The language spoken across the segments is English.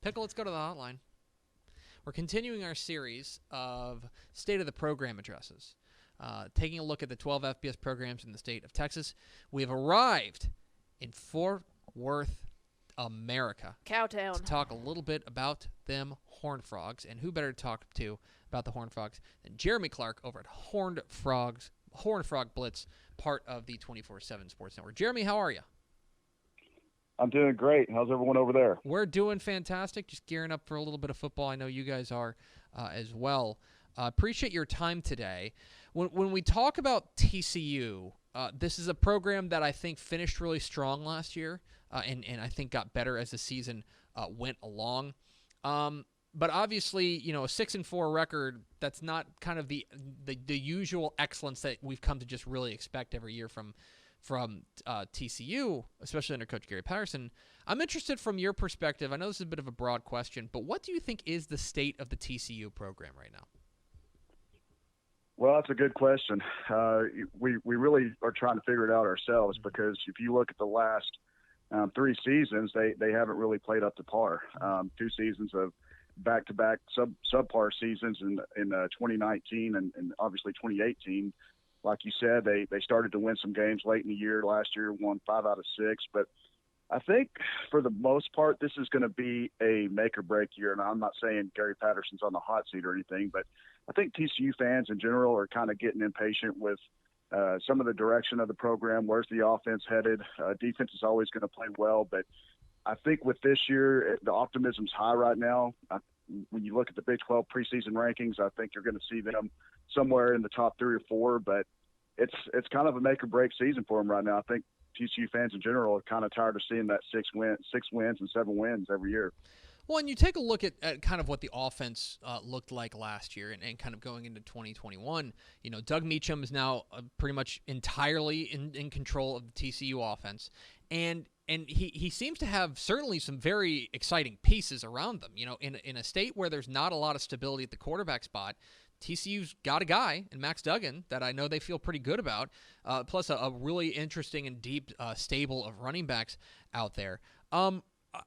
Pickle, let's go to the hotline. We're continuing our series of State of the Program addresses, taking a look at the 12 FBS programs in the state of Texas. We have arrived in Fort Worth, America. Cowtown. To talk a little bit about them Horned Frogs, and who better to talk to about the Horned Frogs than Jeremy Clark over at Horned Frog Blitz, part of the 24/7 Sports Network. Jeremy, how are you? I'm doing great. How's everyone over there? We're doing fantastic. Just gearing up for a little bit of football. I know you guys are as well. Appreciate your time today. When we talk about TCU, this is a program that I think finished really strong last year, and I think got better as the season went along. But obviously, a 6-4 record, that's not kind of the usual excellence that we've come to just really expect every year from TCU, especially under Coach Gary Patterson. I'm interested from your perspective. I know this is a bit of a broad question, but what do you think is the state of the TCU program right now? Well, that's a good question. We really are trying to figure it out ourselves, because if you look at the last 3 seasons, they haven't really played up to par. 2 seasons of back-to-back subpar seasons in 2019 and obviously 2018. Like you said, they started to win some games late in the year. Last year, won 5 out of 6. But I think for the most part, this is going to be a make-or-break year. And I'm not saying Gary Patterson's on the hot seat or anything, but I think TCU fans in general are kind of getting impatient with some of the direction of the program. Where's the offense headed? Defense is always going to play well, but I think with this year, the optimism's high right now. When you look at the Big 12 preseason rankings, I think you're going to see them somewhere in the top 3 or 4, but it's kind of a make or break season for them right now. I think TCU fans in general are kind of tired of seeing that 6 wins and 7 wins every year. Well, and you take a look at kind of what the offense looked like last year and kind of going into 2021. Doug Meacham is now pretty much entirely in control of the TCU offense. And he seems to have certainly some very exciting pieces around them. In a state where there's not a lot of stability at the quarterback spot, TCU's got a guy in Max Duggan that I know they feel pretty good about, plus a really interesting and deep stable of running backs out there.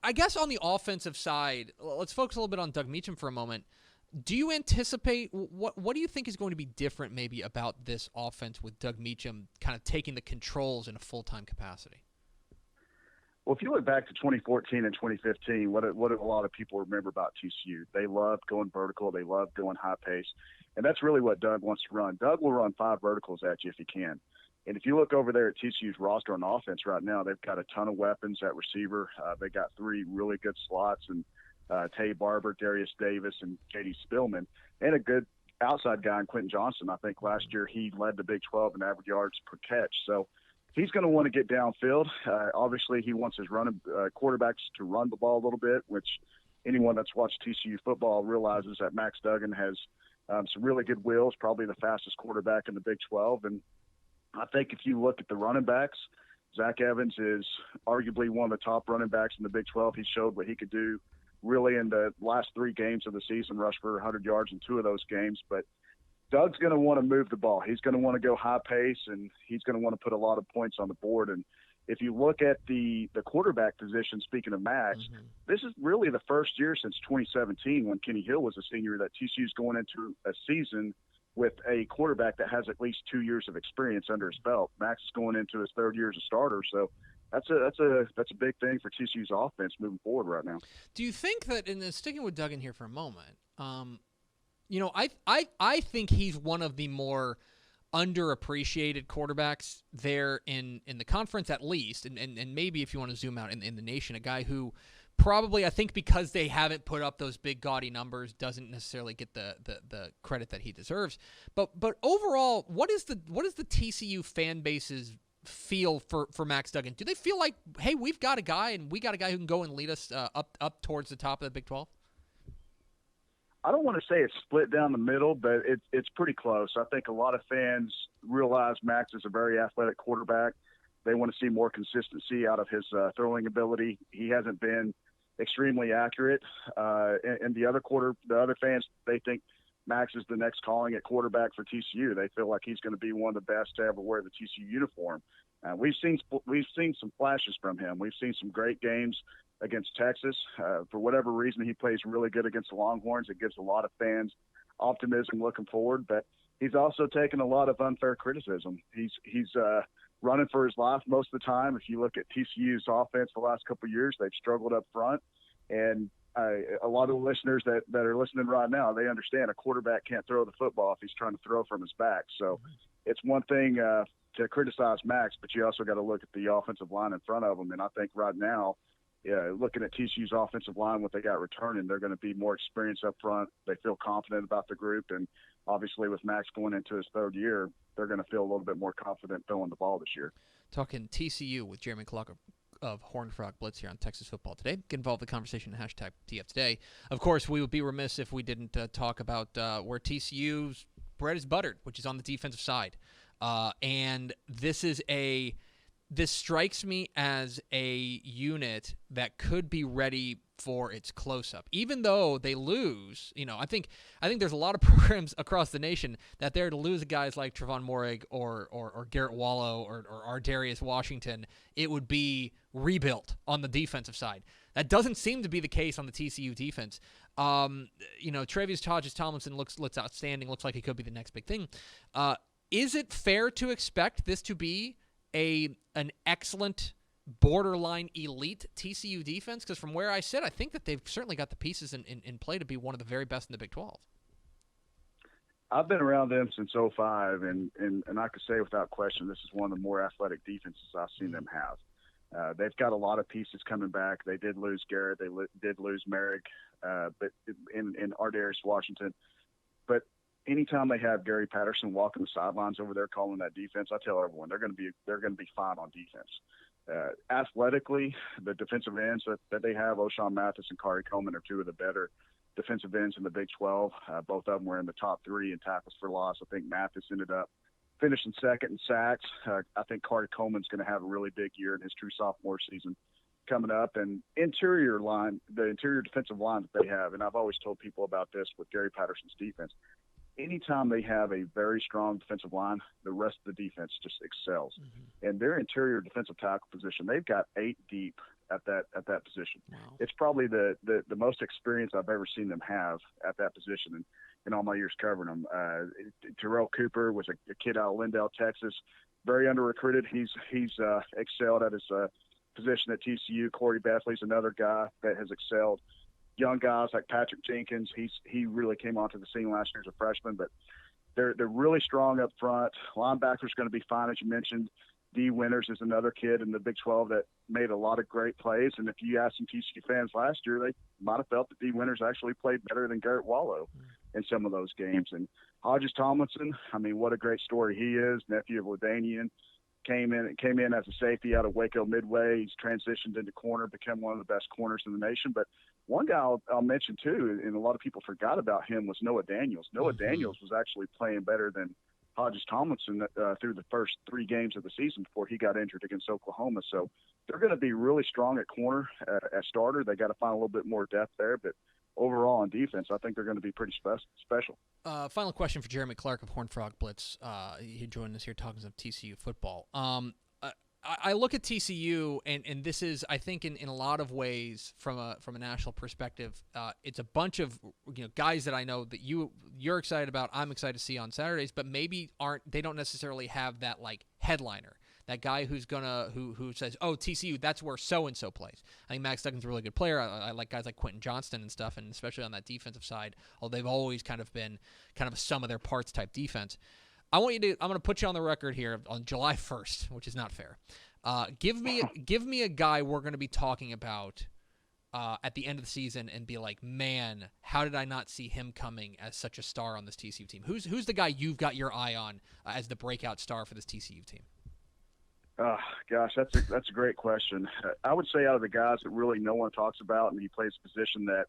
I guess on the offensive side, let's focus a little bit on Doug Meacham for a moment. Do you anticipate what do you think is going to be different maybe about this offense with Doug Meacham kind of taking the controls in a full-time capacity? Well, if you look back to 2014 and 2015, what do a lot of people remember about TCU? They loved going vertical. They loved going high pace. And that's really what Doug wants to run. Doug will run 5 verticals at you if he can. And if you look over there at TCU's roster on offense right now, they've got a ton of weapons at receiver. They got 3 really good slots, and Tay Barber, Darius Davis, and J.D. Spillman, and a good outside guy in Quentin Johnson. I think last year he led the Big 12 in average yards per catch. So he's going to want to get downfield. Obviously, he wants his quarterbacks to run the ball a little bit, which anyone that's watched TCU football realizes that Max Duggan has some really good wheels, probably the fastest quarterback in the Big 12. And I think if you look at the running backs, Zach Evans is arguably one of the top running backs in the Big 12. He showed what he could do really in the last 3 games of the season, rushed for 100 yards in 2 of those games. But Doug's going to want to move the ball. He's going to want to go high pace, and he's going to want to put a lot of points on the board. And if you look at the quarterback position, speaking of Max, this is really the first year since 2017 when Kenny Hill was a senior that TCU's going into a season with a quarterback that has at least 2 years of experience under his belt. Max is going into his 3rd year as a starter, so that's a big thing for TCU's offense moving forward right now. Do you think that, and sticking with Duggan here for a moment, I think he's one of the more underappreciated quarterbacks there in the conference, at least, and maybe if you want to zoom out in the nation, a guy who probably, I think because they haven't put up those big gaudy numbers, doesn't necessarily get the credit that he deserves. But overall, what is the TCU fan base's feel for Max Duggan? Do they feel like, hey, we've got a guy, and we got a guy who can go and lead us up towards the top of the Big 12? I don't want to say it's split down the middle, but it's pretty close. I think a lot of fans realize Max is a very athletic quarterback. They want to see more consistency out of his throwing ability. He hasn't been extremely accurate. And the other fans, they think Max is the next calling at quarterback for TCU. They feel like he's going to be one of the best to ever wear the TCU uniform. We've seen some flashes from him. We've seen some great games against Texas. For whatever reason, he plays really good against the Longhorns. It gives a lot of fans optimism looking forward. But he's also taken a lot of unfair criticism. He's running for his life most of the time. If you look at TCU's offense the last couple of years, they've struggled up front. And a lot of the listeners that are listening right now, they understand a quarterback can't throw the football if he's trying to throw from his back. So it's one thing to criticize Max, but you also got to look at the offensive line in front of him. And I think right now, looking at TCU's offensive line, what they got returning, they're going to be more experienced up front. They feel confident about the group. And obviously with Max going into his third year, they're going to feel a little bit more confident throwing the ball this year. Talking TCU with Jeremy Clark of Horned Frog Blitz here on Texas Football Today. Get involved in the conversation, hashtag TF Today. Of course, we would be remiss if we didn't talk about where TCU's bread is buttered, which is on the defensive side. And this strikes me as a unit that could be ready for its close-up. Even though they lose, I think there's a lot of programs across the nation that they're to lose guys like Trevon Moehrig or Garrett Wallow or Ardarius Washington, it would be rebuilt on the defensive side. That doesn't seem to be the case on the TCU defense. Travius Hodges-Tomlinson looks outstanding. Looks like he could be the next big thing. Is it fair to expect this to be an excellent, borderline elite TCU defense? Because from where I sit, I think that they've certainly got the pieces in play to be one of the very best in the Big 12. I've been around them since '05, and I could say without question this is one of the more athletic defenses I've seen them have. They've got a lot of pieces coming back. They did lose Garrett. They did lose Merrick, but in Ardarius Washington. But anytime they have Gary Patterson walking the sidelines over there calling that defense, I tell everyone they're going to be fine on defense. Athletically, the defensive ends that they have, O'Shawn Mathis and Kari Coleman, are two of the better defensive ends in the Big 12. Both of them were in the top 3 in tackles for loss. I think Mathis ended up finishing second in sacks. I think Kari Coleman's going to have a really big year in his true sophomore season coming up. And the interior defensive line that they have, and I've always told people about this with Gary Patterson's defense, anytime they have a very strong defensive line, the rest of the defense just excels. Mm-hmm. And their interior defensive tackle position, they've got 8 deep at that position. Wow. It's probably the most experience I've ever seen them have at that position. And in all my years covering them, Terrell Cooper was a kid out of Lindale, Texas, very under-recruited. He's excelled at his position at TCU. Corey Bethley's another guy that has excelled. Young guys like Patrick Jenkins, he really came onto the scene last year as a freshman, but they're really strong up front. Linebacker's going to be fine, as you mentioned. D. Winters is another kid in the Big 12 that made a lot of great plays, and if you ask some TCU fans last year, they might have felt that D. Winters actually played better than Garrett Wallow in some of those games. And Hodges-Tomlinson, I mean, what a great story he is, nephew of LaDainian. Came in as a safety out of Waco Midway. He's transitioned into corner, become one of the best corners in the nation. But one guy I'll mention too, and a lot of people forgot about him, was Noah Daniels. Noah Daniels was actually playing better than Hodges-Tomlinson through the first 3 games of the season before he got injured against Oklahoma. So they're going to be really strong at corner as starter. They got to find a little bit more depth there, but overall on defense, I think they're going to be pretty special. Final question for Jeremy Clark of Horned Frog Blitz. He joined us here talking some TCU football. I look at TCU, and this is, I think, in a lot of ways, from a national perspective, it's a bunch of guys that I know that you're excited about. I'm excited to see on Saturdays, but maybe they don't necessarily have that like headliner. That guy who says, oh, TCU, that's where so-and-so plays. I think Max Duggan's a really good player. I like guys like Quentin Johnston and stuff, and especially on that defensive side, although they've always kind of been kind of a sum of their parts type defense. I'm going to put you on the record here on July 1st, which is not fair. Give me a guy we're going to be talking about at the end of the season and be like, man, how did I not see him coming as such a star on this TCU team? Who's the guy you've got your eye on as the breakout star for this TCU team? Gosh, that's a great question. I would say out of the guys that really no one talks about, and he plays a position that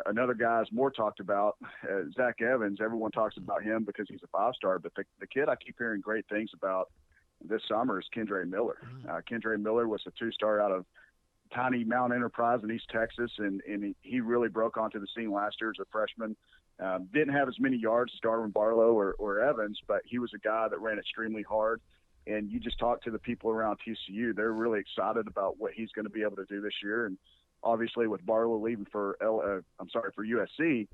another guy is more talked about, Zach Evans. Everyone talks about him because he's a 5-star, but the kid I keep hearing great things about this summer is Kendra Miller. Kendra Miller was a 2-star out of tiny Mount Enterprise in East Texas, and he really broke onto the scene last year as a freshman. Didn't have as many yards as Darwin Barlow or Evans, but he was a guy that ran extremely hard. And you just talk to the people around TCU, they're really excited about what he's going to be able to do this year. And obviously with Barlow leaving for USC,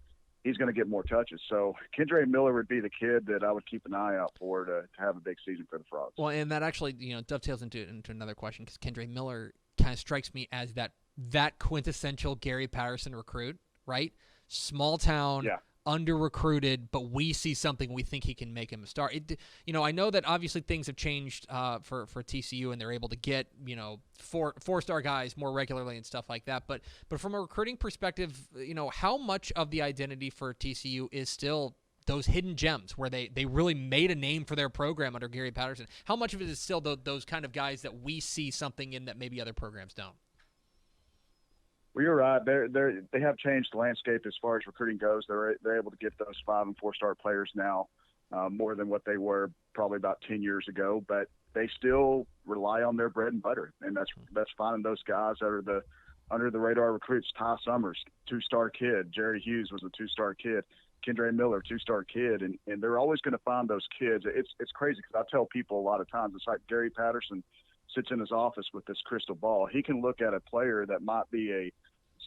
he's going to get more touches. So Kendra Miller would be the kid that I would keep an eye out for to have a big season for the Frogs. Well, and that actually, dovetails into another question, because Kendra Miller kind of strikes me as that quintessential Gary Patterson recruit, right? Small town, yeah. Under-recruited, but we see something, we think he can make him a star. I know that obviously things have changed for TCU, and they're able to get four-star guys more regularly and stuff like that. But from a recruiting perspective, how much of the identity for TCU is still those hidden gems where they really made a name for their program under Gary Patterson? How much of it is still those kind of guys that we see something in that maybe other programs don't? Well, you're right. They have changed the landscape as far as recruiting goes. They're able to get those 5- and 4-star players now, more than what they were probably about 10 years ago. But they still rely on their bread and butter, and that's finding those guys that are the under the radar recruits. Ty Summers, 2-star kid. Jerry Hughes was a 2-star kid. Kendra Miller, 2-star kid, and they're always going to find those kids. It's crazy because I tell people a lot of times, it's like Gary Patterson sits in his office with this crystal ball. He can look at a player that might be a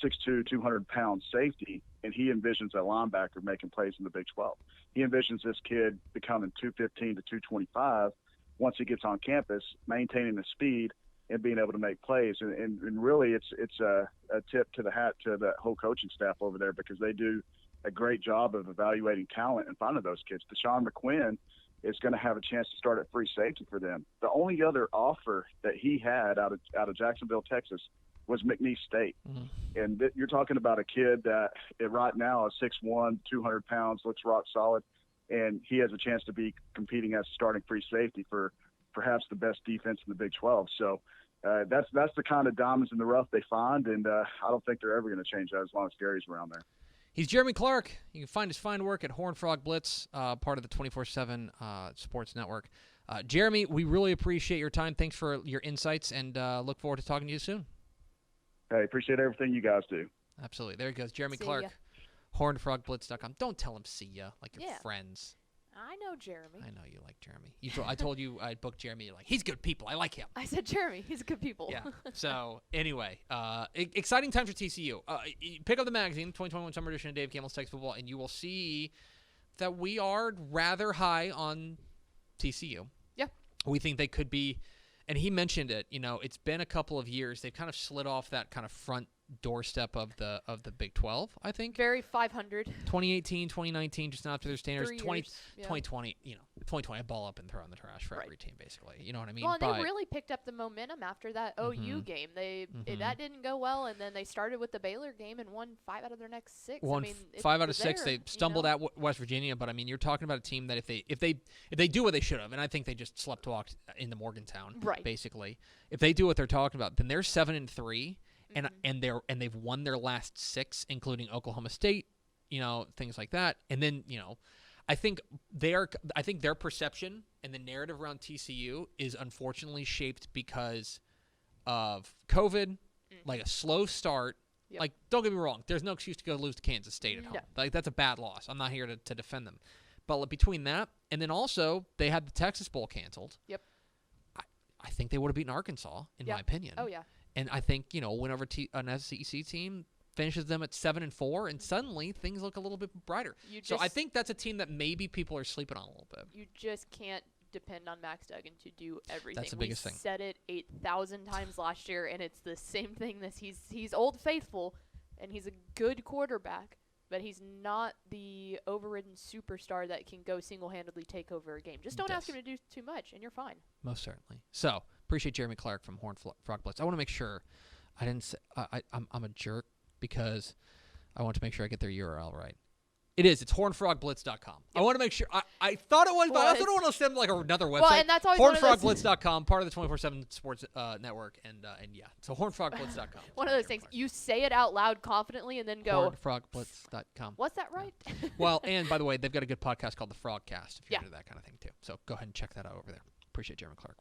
6'2", 200-pound safety, and he envisions a linebacker making plays in the Big 12. He envisions this kid becoming 215 to 225 once he gets on campus, maintaining the speed and being able to make plays. And really, it's a tip to the hat to the whole coaching staff over there, because they do a great job of evaluating talent and finding those kids. Deshaun McQuinn is going to have a chance to start at free safety for them. The only other offer that he had out of Jacksonville, Texas, was McNeese State. Mm-hmm. And you're talking about a kid that right now is 6'1", 200 pounds, looks rock solid, and he has a chance to be competing as starting free safety for perhaps the best defense in the Big 12. So that's the kind of diamonds in the rough they find, and I don't think they're ever going to change that as long as Gary's around there. He's Jeremy Clark. You can find his fine work at Horned Frog Blitz, part of the 24/7 Sports Network. Jeremy, we really appreciate your time. Thanks for your insights, and look forward to talking to you soon. Hey, appreciate everything you guys do. Absolutely. There he goes. Jeremy See Clark, ya. hornedfrogblitz.com. Don't tell him see ya like your friends. I know Jeremy. I know you like Jeremy. I told you I'd booked Jeremy. You're like, he's good people. I like him. I said Jeremy. He's good people. Yeah. So, anyway, exciting times for TCU. Pick up the magazine, 2021 Summer Edition of Dave Campbell's Texas Football, and you will see that we are rather high on TCU. Yeah. We think they could be. And he mentioned it, it's been a couple of years. They've kind of slid off that kind of front doorstep of the Big 12, I think. Very 500. 2018, 2019, just not up to their standards. 2020, 2020, ball up and throw in the trash for every team, basically. You know what I mean? Well, and they really picked up the momentum after that OU game. That didn't go well, and then they started with the Baylor game and won 5 out of their next 6. Won 5 out of 6. They stumbled at West Virginia, but I mean, you're talking about a team that if they do what they should have, and I think they just sleptwalked into Morgantown, right? Basically, if they do what they're talking about, then they're 7-3. And they've won their last 6, including Oklahoma State, things like that. And then, I think their perception and the narrative around TCU is unfortunately shaped because of COVID, like a slow start. Yep. Like, don't get me wrong, there's no excuse to go lose to Kansas State at home. Like, that's a bad loss. I'm not here to defend them. But between that, and then also they had the Texas Bowl canceled. Yep. I think they would have beaten Arkansas, in my opinion. Oh, yeah. And I think, win over an SEC team, finishes them at 7-4, and suddenly things look a little bit brighter. So I think that's a team that maybe people are sleeping on a little bit. You just can't depend on Max Duggan to do everything. That's the biggest thing. We said it 8,000 times last year, and it's the same thing. He's Old Faithful, and he's a good quarterback, but he's not the overridden superstar that can go single-handedly take over a game. Just don't ask him to do too much, and you're fine. Most certainly. So, appreciate Jeremy Clark from Horned Frog Blitz. I want to make sure I didn't say I'm a jerk because I want to make sure I get their URL right. It's hornedfrogblitz.com. Yep. I want to make sure. I thought it was, but I also don't want to send like another website. Well, and that's always hornedfrogblitz.com, part of the 24/7 Sports Network, and yeah. So hornedfrogblitz.com. One of those things. You say it out loud confidently and then go hornedfrogblitz.com. What's that right? Yeah. Well, and by the way, they've got a good podcast called The Frogcast if you're into that kind of thing too. So go ahead and check that out over there. Appreciate Jeremy Clark.